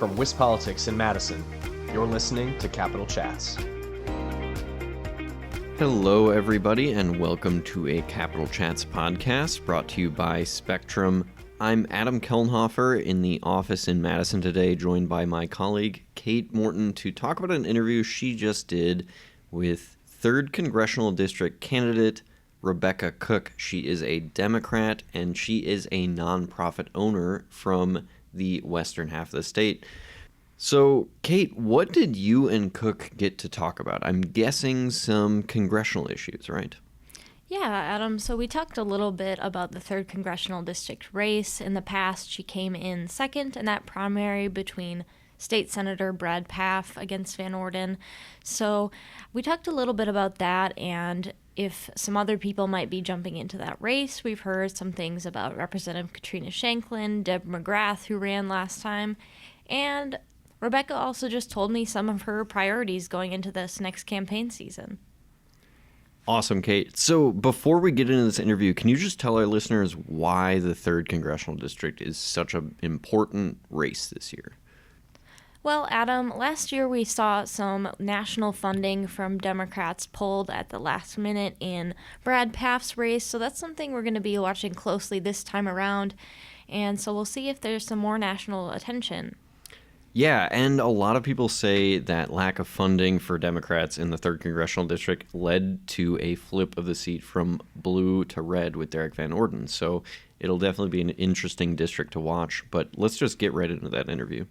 From WisPolitics in Madison, you're listening to Capital Chats. Hello, everybody, and welcome to a Capital Chats podcast brought to you by Spectrum. I'm Adam Kelnhofer in the office in Madison today, joined by my colleague Kate Morton to talk about an interview she just did with 3rd Congressional District candidate Rebecca Cooke. She is a Democrat, and she is a nonprofit owner from the western half of the state. So, Kate, what did you and Cooke get to talk about? I'm guessing some congressional issues, right? Yeah, Adam. So we talked a little bit about the 3rd Congressional District race. In the past, she came in second in that primary between State Senator Brad Pfaff against Van Orden. So we talked a little bit about that and if some other people might be jumping into that race. We've heard some things about Representative Katrina Shanklin, Deb McGrath, who ran last time, and Rebecca also just told me some of her priorities going into this next campaign season. Awesome, Kate. So before we get into this interview, can you just tell our listeners why the 3rd Congressional District is such an important race this year? Well, Adam, last year we saw some national funding from Democrats pulled at the last minute in Brad Pfaff's race, so that's something we're going to be watching closely this time around, and so we'll see if there's some more national attention. Yeah, and a lot of people say that lack of funding for Democrats in the 3rd Congressional District led to a flip of the seat from blue to red with Derrick Van Orden, so it'll definitely be an interesting district to watch, but let's just get right into that interview.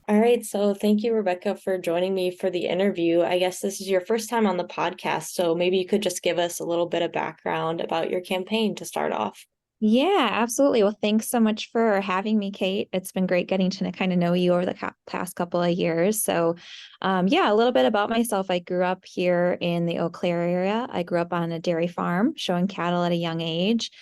All right, so thank you, Rebecca, for joining me for the interview. I guess this is your first time on the podcast, so maybe you could just give us a little bit of background about your campaign to start off. Yeah, absolutely. Well, thanks so much for having me, Kate. It's been great getting to kind of know you over the past couple of years. So, a little bit about myself. I grew up here in the Eau Claire area. I grew up on a dairy farm, showing cattle at a young age.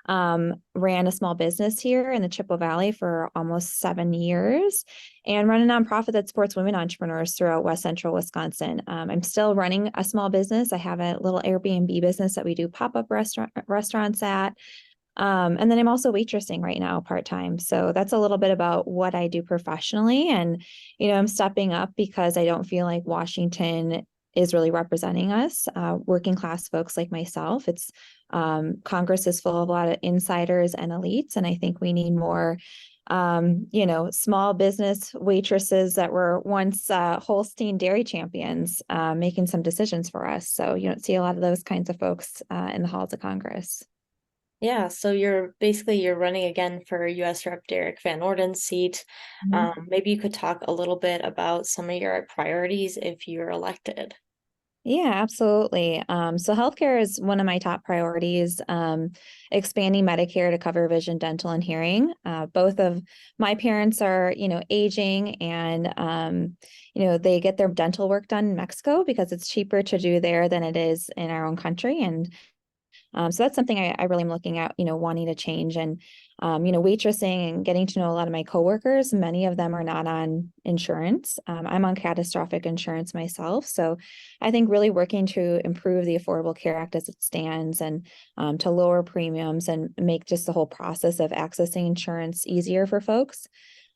Ran a small business here in the Chippewa Valley for almost 7 years and run a nonprofit that supports women entrepreneurs throughout West Central Wisconsin. I'm still running a small business. I have a little Airbnb business that we do pop-up restaurants at. And then I'm also waitressing right now part-time. So that's a little bit about what I do professionally. And, I'm stepping up because I don't feel like Washington is really representing us, working class folks like myself. It's Congress is full of a lot of insiders and elites, and I think we need more, small business waitresses that were once Holstein dairy champions making some decisions for us. So you don't see a lot of those kinds of folks in the halls of Congress. Yeah, so you're running again for U.S. Rep. Derrick Van Orden's seat. Maybe you could talk a little bit about some of your priorities if you're elected. Yeah, absolutely. So healthcare is one of my top priorities, expanding Medicare to cover vision, dental, and hearing. Both of my parents are, aging and, they get their dental work done in Mexico because it's cheaper to do there than it is in our own country. And so that's something I really am looking at, wanting to change and, waitressing and getting to know a lot of my coworkers. Many of them are not on insurance. I'm on catastrophic insurance myself. So I think really working to improve the Affordable Care Act as it stands and to lower premiums and make just the whole process of accessing insurance easier for folks.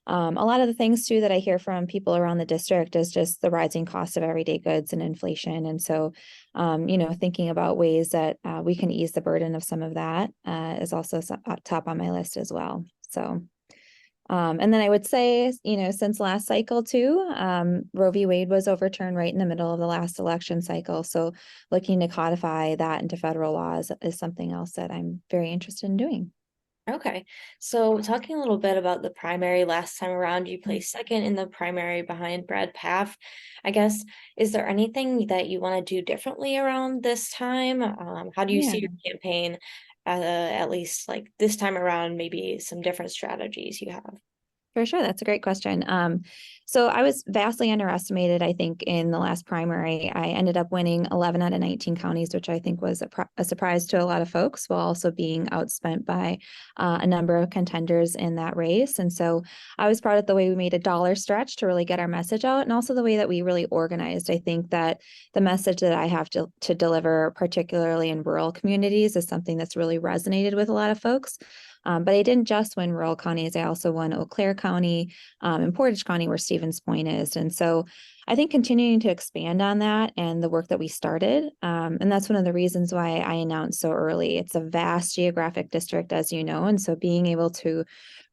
A lot of the things too that I hear from people around the district is just the rising cost of everyday goods and inflation. And so, thinking about ways that we can ease the burden of some of that is also top on my list as well. So, and then I would say, since last cycle too, Roe v. Wade was overturned right in the middle of the last election cycle. So looking to codify that into federal laws is something else that I'm very interested in doing. Okay, so talking a little bit about the primary last time around, you placed second in the primary behind Brad Pfaff. I guess, is there anything that you want to do differently around this time? How do you see your campaign, at least like this time around, maybe some different strategies you have? For sure. That's a great question. So I was vastly underestimated, I think, in the last primary. I ended up winning 11 out of 19 counties, which I think was a surprise to a lot of folks, while also being outspent by a number of contenders in that race. And so I was proud of the way we made a dollar stretch to really get our message out, and also the way that we really organized. I think that the message that I have to deliver, particularly in rural communities, is something that's really resonated with a lot of folks. But I didn't just win rural counties. I also won Eau Claire County and Portage County, where Stevens Point is. And so I think continuing to expand on that and the work that we started, and that's one of the reasons why I announced so early. It's a vast geographic district, as you know, and so being able to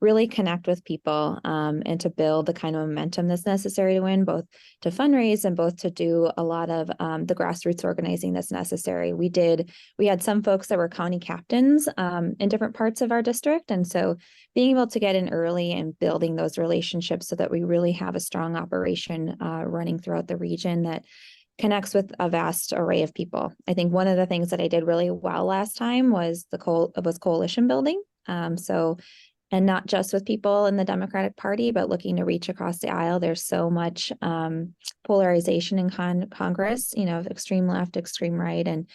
really connect with people and to build the kind of momentum that's necessary to win, both to fundraise and both to do a lot of the grassroots organizing that's necessary. We had some folks that were county captains in different parts of our district. And so being able to get in early and building those relationships so that we really have a strong operation running throughout the region that connects with a vast array of people. I think one of the things that I did really well last time was coalition building. And not just with people in the Democratic Party, but looking to reach across the aisle. There's so much polarization in Congress, extreme left, extreme right, and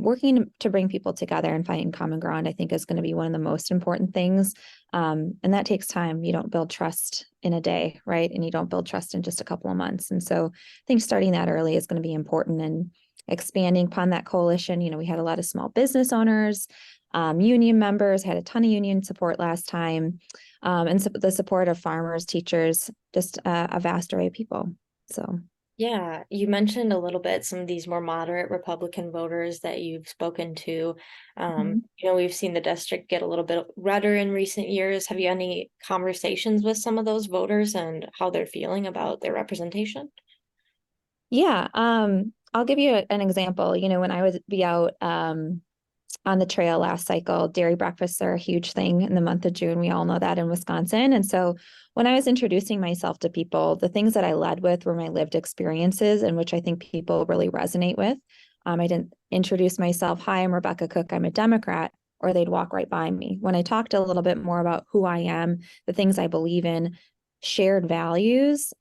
working to bring people together and find common ground, I think, is going to be one of the most important things. And that takes time. You don't build trust in a day, right? And you don't build trust in just a couple of months. And so I think starting that early is going to be important, and expanding upon that coalition. We had a lot of small business owners, union members, had a ton of union support last time, and the support of farmers, teachers, just a vast array of people. So. Yeah, you mentioned a little bit some of these more moderate Republican voters that you've spoken to. We've seen the district get a little bit redder in recent years. Have you had any conversations with some of those voters and how they're feeling about their representation? Yeah, I'll give you an example. When I would be out on the trail last cycle, dairy breakfasts are a huge thing in the month of June. We all know that in Wisconsin. And so when I was introducing myself to people, the things that I led with were my lived experiences, and which I think people really resonate with. I didn't introduce myself, hi, I'm Rebecca Cooke, I'm a Democrat, or they'd walk right by me. When I talked a little bit more about who I am, the things I believe in, shared values,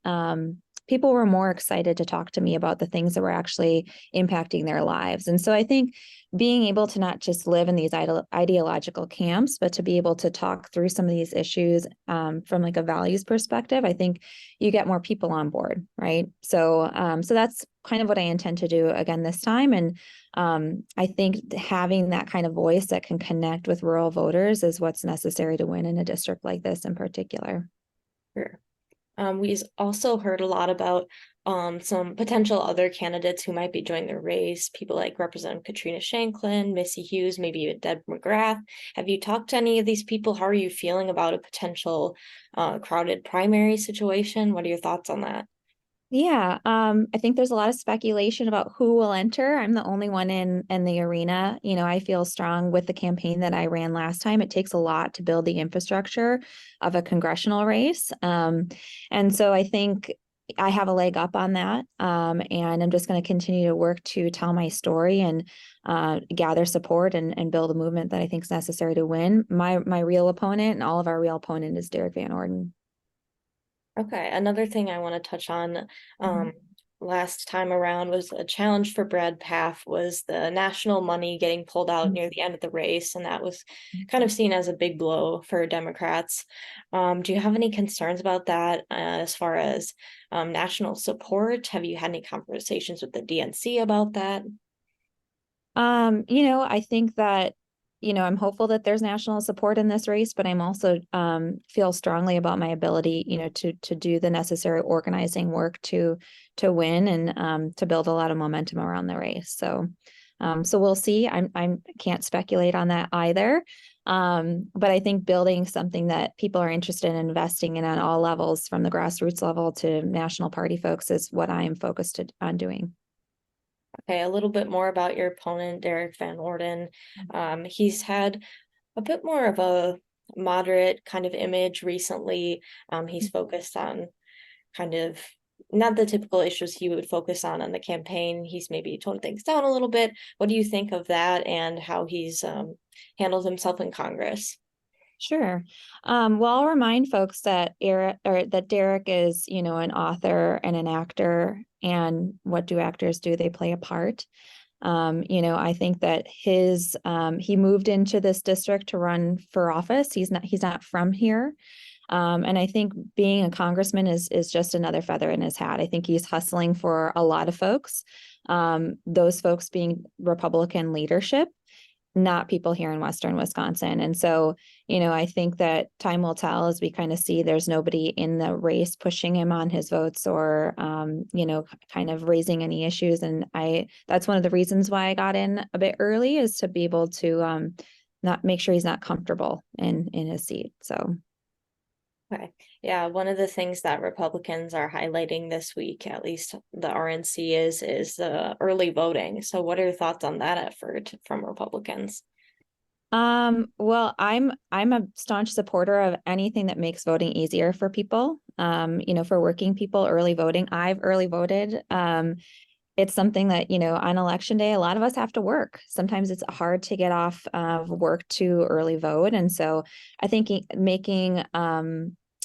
people were more excited to talk to me about the things that were actually impacting their lives. And so I think being able to not just live in these ideological camps, but to be able to talk through some of these issues from like a values perspective, I think you get more people on board, right? So that's kind of what I intend to do again this time. And I think having that kind of voice that can connect with rural voters is what's necessary to win in a district like this in particular. Sure. We've also heard a lot about some potential other candidates who might be joining the race, people like Representative Katrina Shanklin, Missy Hughes, maybe even Deb McGrath. Have you talked to any of these people? How are you feeling about a potential crowded primary situation? What are your thoughts on that? Yeah, I think there's a lot of speculation about who will enter. I'm the only one in the arena. I feel strong with the campaign that I ran last time. It takes a lot to build the infrastructure of a congressional race. And so I think I have a leg up on that. And I'm just going to continue to work to tell my story and gather support and build a movement that I think is necessary to win. My real opponent and all of our real opponent is Derrick Van Orden. Okay, another thing I want to touch on last time around was a challenge for Brad Pfaff was the national money getting pulled out near the end of the race, and that was kind of seen as a big blow for Democrats. Do you have any concerns about that as far as national support? Have you had any conversations with the DNC about that? I think that I'm hopeful that there's national support in this race, but I'm also feel strongly about my ability, to do the necessary organizing work to win and to build a lot of momentum around the race. So we'll see. I can't speculate on that either. But I think building something that people are interested in investing in on all levels, from the grassroots level to national party folks, is what I am focused on doing. Okay, a little bit more about your opponent, Derrick Van Orden. He's had a bit more of a moderate kind of image recently. He's focused on kind of not the typical issues he would focus on the campaign. He's maybe toned things down a little bit. What do you think of that and how he's handled himself in Congress? Sure. Well, I'll remind folks that Derrick is, an author and an actor. And what do actors do? They play a part. I think that he moved into this district to run for office. He's not from here. And I think being a congressman is just another feather in his hat. I think he's hustling for a lot of folks, those folks being Republican leadership. not people here in Western Wisconsin. And so, I think that time will tell as we kind of see there's nobody in the race pushing him on his votes or, kind of raising any issues. And that's one of the reasons why I got in a bit early, is to be able to not make sure he's not comfortable in his seat. So. Okay. Yeah, one of the things that Republicans are highlighting this week, at least the RNC is early voting. So what are your thoughts on that effort from Republicans? Well, I'm a staunch supporter of anything that makes voting easier for people. For working people, early voting. I've early voted. It's something that, on election day, a lot of us have to work. Sometimes it's hard to get off of work to early vote. And so I think making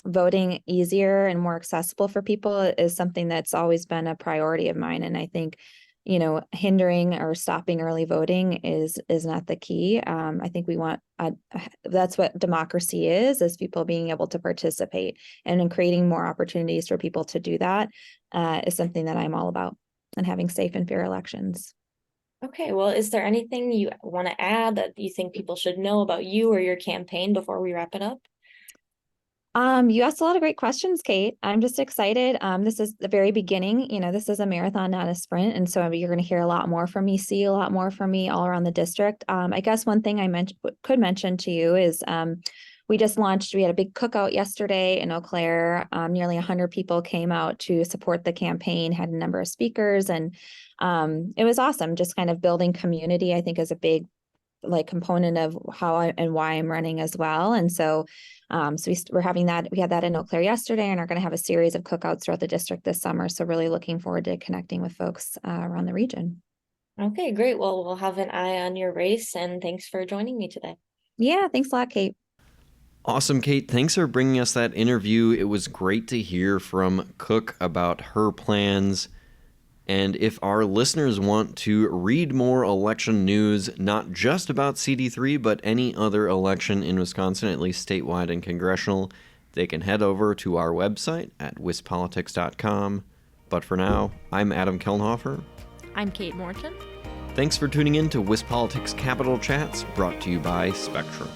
voting easier and more accessible for people is something that's always been a priority of mine. And I think, hindering or stopping early voting is not the key. I think we want, that's what democracy is people being able to participate, and in creating more opportunities for people to do that is something that I'm all about, and having safe and fair elections. Okay, well, is there anything you want to add that you think people should know about you or your campaign before we wrap it up? You asked a lot of great questions, Kate. I'm just excited. This is the very beginning. This is a marathon, not a sprint. And so you're going to hear a lot more from me, see a lot more from me all around the district. I guess one thing I could mention to you is we just launched, we had a big cookout yesterday in Eau Claire. Nearly 100 people came out to support the campaign, had a number of speakers, and it was awesome. Just kind of building community, I think, is a big component of and why I'm running as well. And so we're having that. We had that in Eau Claire yesterday, and are going to have a series of cookouts throughout the district this summer. So really looking forward to connecting with folks around the region. Okay, great. Well, we'll have an eye on your race, and thanks for joining me today. Yeah, thanks a lot, Kate. Awesome, Kate. Thanks for bringing us that interview. It was great to hear from Cooke about her plans. And if our listeners want to read more election news, not just about CD3, but any other election in Wisconsin, at least statewide and congressional, they can head over to our website at wispolitics.com. But for now, I'm Adam Kelnhofer. I'm Kate Morton. Thanks for tuning in to WisPolitics Capital Chats, brought to you by Spectrum.